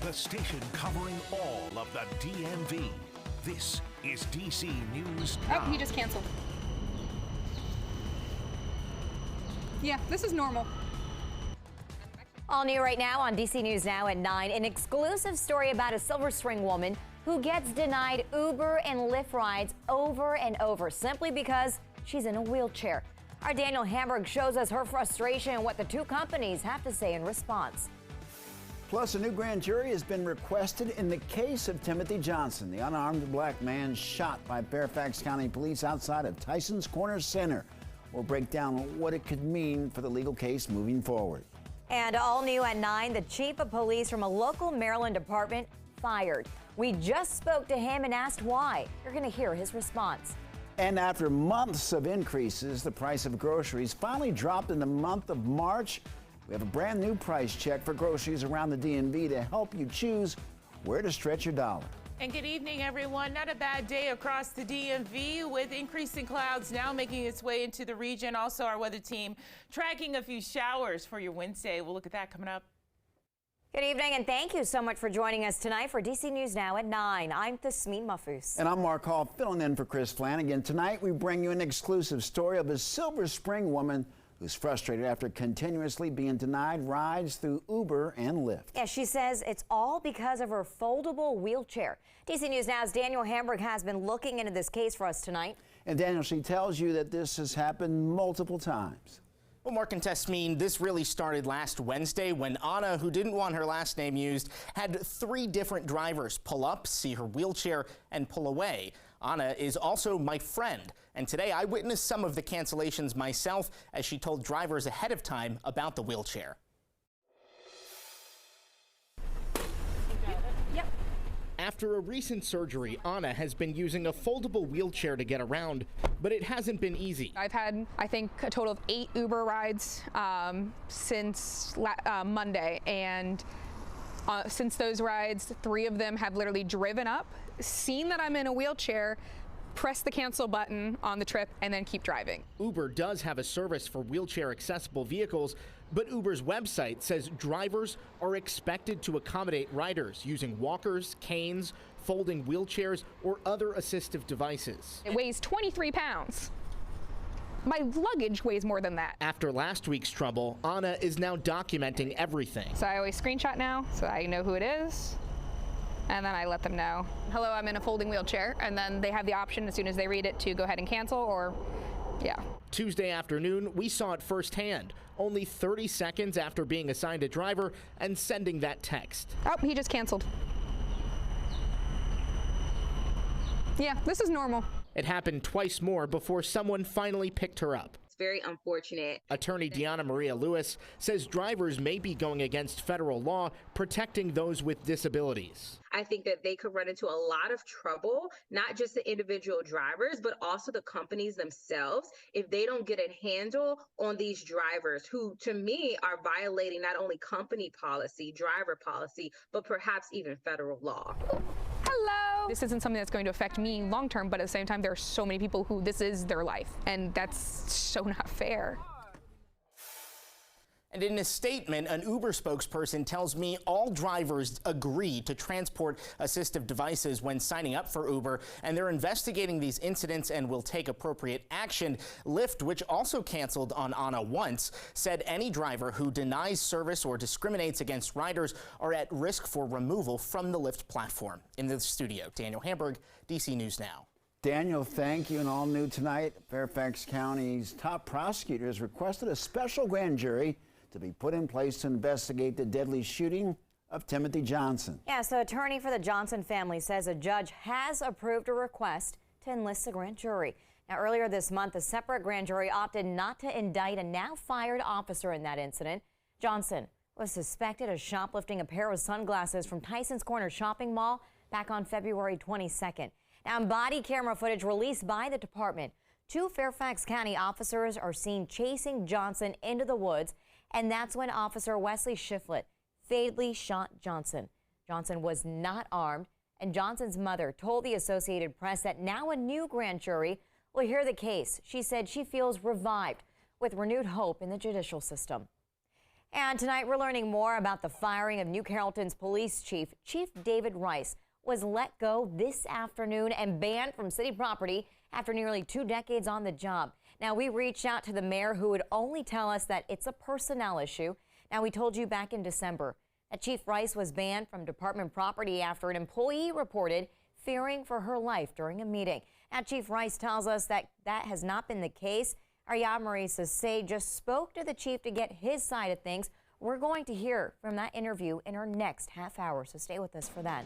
the station covering all of the DMV. This is DC News Now. Oh, he just canceled. Yeah, this is normal. All new right now on DC News Now at 9, an exclusive story about a Silver Spring woman who gets denied Uber and Lyft rides over and over simply because she's in a wheelchair. Our Daniel Hamburg shows us her frustration and what the two companies have to say in response. Plus, a new grand jury has been requested in the case of Timothy Johnson, the unarmed black man shot by Fairfax County Police outside of Tysons Corner Center. We'll break down what it could mean for the legal case moving forward. And all new at 9, the chief of police from a local Maryland department fired. We just spoke to him and asked why. You're going to hear his response. And after months of increases, the price of groceries finally dropped in the month of March. We have a brand new price check for groceries around the DMV to help you choose where to stretch your dollar. And good evening, everyone. Not a bad day across the DMV with increasing clouds now making its way into the region. Also, our weather team tracking a few showers for your Wednesday. We'll look at that coming up. Good evening, and thank you so much for joining us tonight for DC News Now at 9. I'm Tasmin Mahfouz. And I'm Mark Hall, filling in for Chris Flanagan. Tonight, we bring you an exclusive story of a Silver Spring woman who's frustrated after continuously being denied rides through Uber and Lyft. Yeah, she says it's all because of her foldable wheelchair. DC News Now's Daniel Hamburg has been looking into this case for us tonight. And Daniel, she tells you that this has happened multiple times. Well, Mark and Tasmin, this really started last Wednesday when Anna, who didn't want her last name used, had 3 different drivers pull up, see her wheelchair, and pull away. Anna is also my friend, and today I witnessed some of the cancellations myself as she told drivers ahead of time about the wheelchair. Yep. After a recent surgery, Anna has been using a foldable wheelchair to get around, but it hasn't been easy. I've had, I think, a total of 8 Uber rides since Monday, and since those rides, 3 of them have literally driven up, seen that I'm in a wheelchair, press the cancel button on the trip, and then keep driving. Uber does have a service for wheelchair accessible vehicles, but Uber's website says drivers are expected to accommodate riders using walkers, canes, folding wheelchairs, or other assistive devices. It weighs 23 pounds. My luggage weighs more than that. After last week's trouble, Anna is now documenting everything. So I always screenshot now, so I know who it is. And then I let them know, hello, I'm in a folding wheelchair. And then they have the option as soon as they read it to go ahead and cancel or, yeah. Tuesday afternoon, we saw it firsthand, only 30 seconds after being assigned a driver and sending that text. Oh, he just canceled. Yeah, this is normal. It happened twice more before someone finally picked her up. It's very unfortunate. Attorney Deanna Maria Lewis says drivers may be going against federal law protecting those with disabilities. I think that they could run into a lot of trouble, not just the individual drivers, but also the companies themselves, if they don't get a handle on these drivers who, to me, are violating not only company policy, driver policy, but perhaps even federal law. Hello. This isn't something that's going to affect me long term, but at the same time, there are so many people who this is their life, and that's so not fair. And in a statement, an Uber spokesperson tells me all drivers agree to transport assistive devices when signing up for Uber, and they're investigating these incidents and will take appropriate action. Lyft, which also canceled on Anna once, said any driver who denies service or discriminates against riders are at risk for removal from the Lyft platform. In the studio, Daniel Hamburg, DC News Now. Daniel, thank you. And all new tonight, Fairfax County's top prosecutors requested a special grand jury to be put in place to investigate the deadly shooting of Timothy Johnson. Yeah, so attorney for the Johnson family says a judge has approved a request to enlist a grand jury. Now, earlier this month, a separate grand jury opted not to indict a now fired officer in that incident. Johnson was suspected of shoplifting a pair of sunglasses from Tysons Corner Shopping Mall back on February 22nd. Now, in body camera footage released by the department, 2 Fairfax County officers are seen chasing Johnson into the woods, and that's when Officer Wesley Shiflett fatally shot Johnson. Johnson was not armed, and Johnson's mother told the Associated Press that now a new grand jury will hear the case. She said she feels revived with renewed hope in the judicial system. And tonight we're learning more about the firing of New Carrollton's police chief. Chief David Rice was let go this afternoon and banned from city property after nearly 2 decades on the job. Now, we reached out to the mayor, who would only tell us that it's a personnel issue. Now, we told you back in December that Chief Rice was banned from department property after an employee reported fearing for her life during a meeting. Now, Chief Rice tells us that that has not been the case. Ariadne Sase just spoke to the chief to get his side of things. We're going to hear from that interview in our next half hour, so stay with us for that.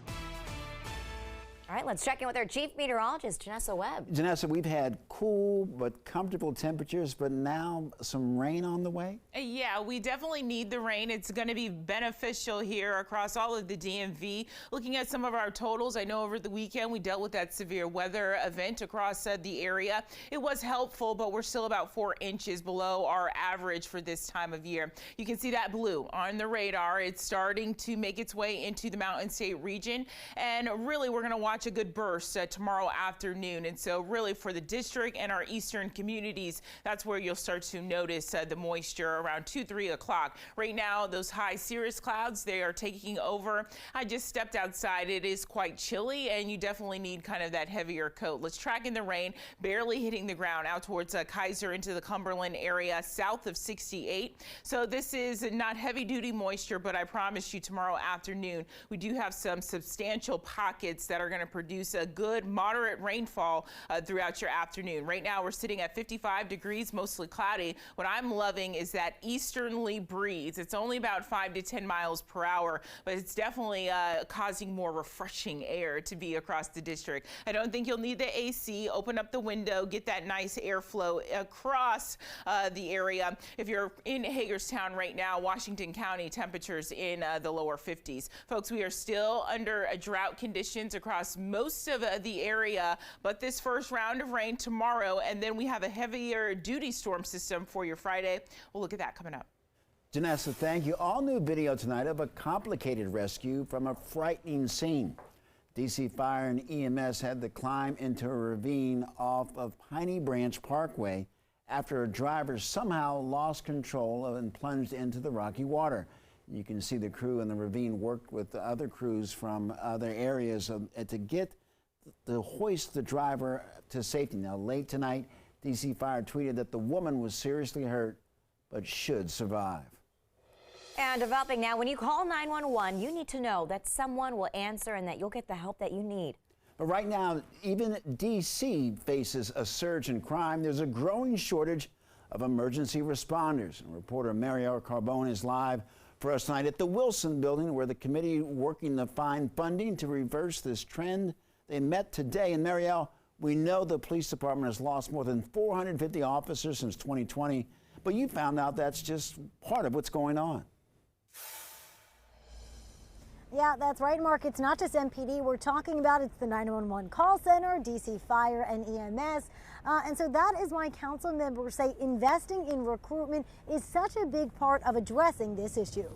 All right, let's check in with our chief meteorologist, Janessa Webb. Janessa, we've had cool but comfortable temperatures, but now some rain on the way? Yeah, we definitely need the rain. It's going to be beneficial here across all of the DMV. Looking at some of our totals, I know over the weekend we dealt with that severe weather event across the area. It was helpful, but we're still about 4 inches below our average for this time of year. You can see that blue on the radar. It's starting to make its way into the Mountain State region, and really we're going to watch a good burst tomorrow afternoon. And so really for the district and our eastern communities, that's where you'll start to notice the moisture around 2-3 o'clock. Right now, those high cirrus clouds, they are taking over. I just stepped outside. It is quite chilly, and you definitely need kind of that heavier coat. Let's track in the rain, barely hitting the ground out towards Kaiser into the Cumberland area, south of 68. So this is not heavy duty moisture, but I promise you tomorrow afternoon, we do have some substantial pockets that are going to produce a good moderate rainfall throughout your afternoon. Right now we're sitting at 55 degrees, mostly cloudy. What I'm loving is that easterly breeze. It's only about 5 to 10 miles per hour, but it's definitely causing more refreshing air to be across the district. I don't think you'll need the AC. Open up the window, get that nice airflow across the area. If you're in Hagerstown right now, Washington County, temperatures in the lower 50s. Folks, we are still under drought conditions across most of the area, but this first round of rain tomorrow, and then we have a heavier duty storm system for your Friday. We'll look at that coming up. Janessa, thank you. All new video tonight of a complicated rescue from a frightening scene. DC Fire and EMS had to climb into a ravine off of Piney Branch Parkway after a driver somehow lost control and plunged into the rocky water. You can see the crew in the ravine worked with the other crews from other areas to hoist the driver to safety. Now, late tonight, DC Fire tweeted that the woman was seriously hurt but should survive. And developing now, when you call 911, you need to know that someone will answer and that you'll get the help that you need. But right now, even DC faces a surge in crime. There's a growing shortage of emergency responders. And reporter Marielle Carbone is live for us tonight at the Wilson Building, where the committee working to find funding to reverse this trend. They met today. And Marielle, we know the police department has lost more than 450 officers since 2020, but you found out that's just part of what's going on. Yeah, that's right, Mark. It's not just MPD we're talking about. It's the 911 call center, DC Fire and EMS. And so that is why council members say investing in recruitment is such a big part of addressing this issue.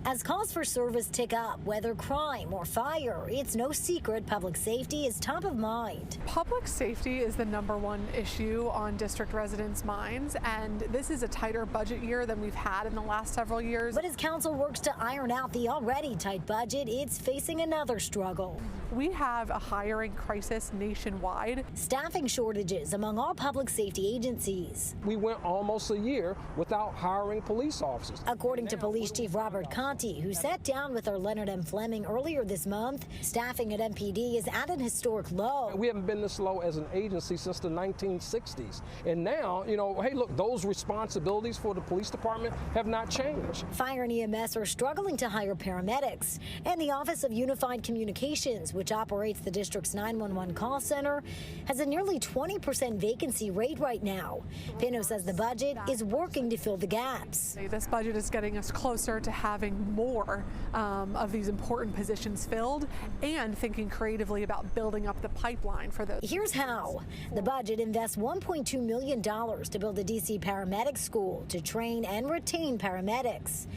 As calls for service tick up, whether crime or fire, it's no secret public safety is top of mind. Public safety is the #1 issue on district residents' minds, and this is a tighter budget year than we've had in the last several years. But as council works to iron out the already tight budget, it's facing another struggle. We have a hiring crisis nationwide. Staffing shortages among all public safety agencies. We went almost a year without hiring police officers. According to Police Chief Robert Conti, who sat down with our Leonard M. Fleming earlier this month, staffing at MPD is at an historic low. We haven't been this low as an agency since the 1960s. And now, hey, look, those responsibilities for the police department have not changed. Fire and EMS are struggling to hire paramedics. And the Office of Unified Communications, which operates the district's 911 call center, has a nearly 20% vacancy rate right now. Pino says the budget is working to fill the gaps. This budget is getting us closer to having more of these important positions filled and thinking creatively about building up the pipeline for those. Here's how. The budget invests $1.2 million to build a DC paramedic school to train and retain paramedics.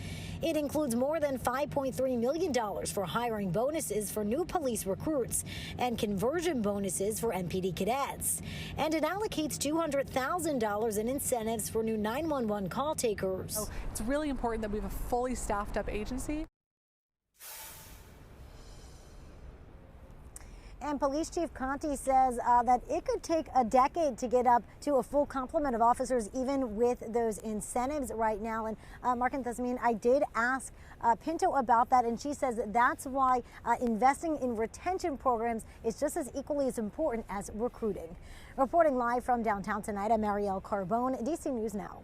It includes more than $5.3 million for hiring bonuses for new police recruits and conversion bonuses for MPD cadets. And it allocates $200,000 in incentives for new 911 call takers. So it's really important that we have a fully staffed up agency. And Police Chief Conti says that it could take a decade to get up to a full complement of officers, even with those incentives right now. And Mark and Thesmine, I did ask Pinto about that, and she says that's why investing in retention programs is just as equally as important as recruiting. Reporting live from downtown tonight, I'm Marielle Carbone, DC News Now.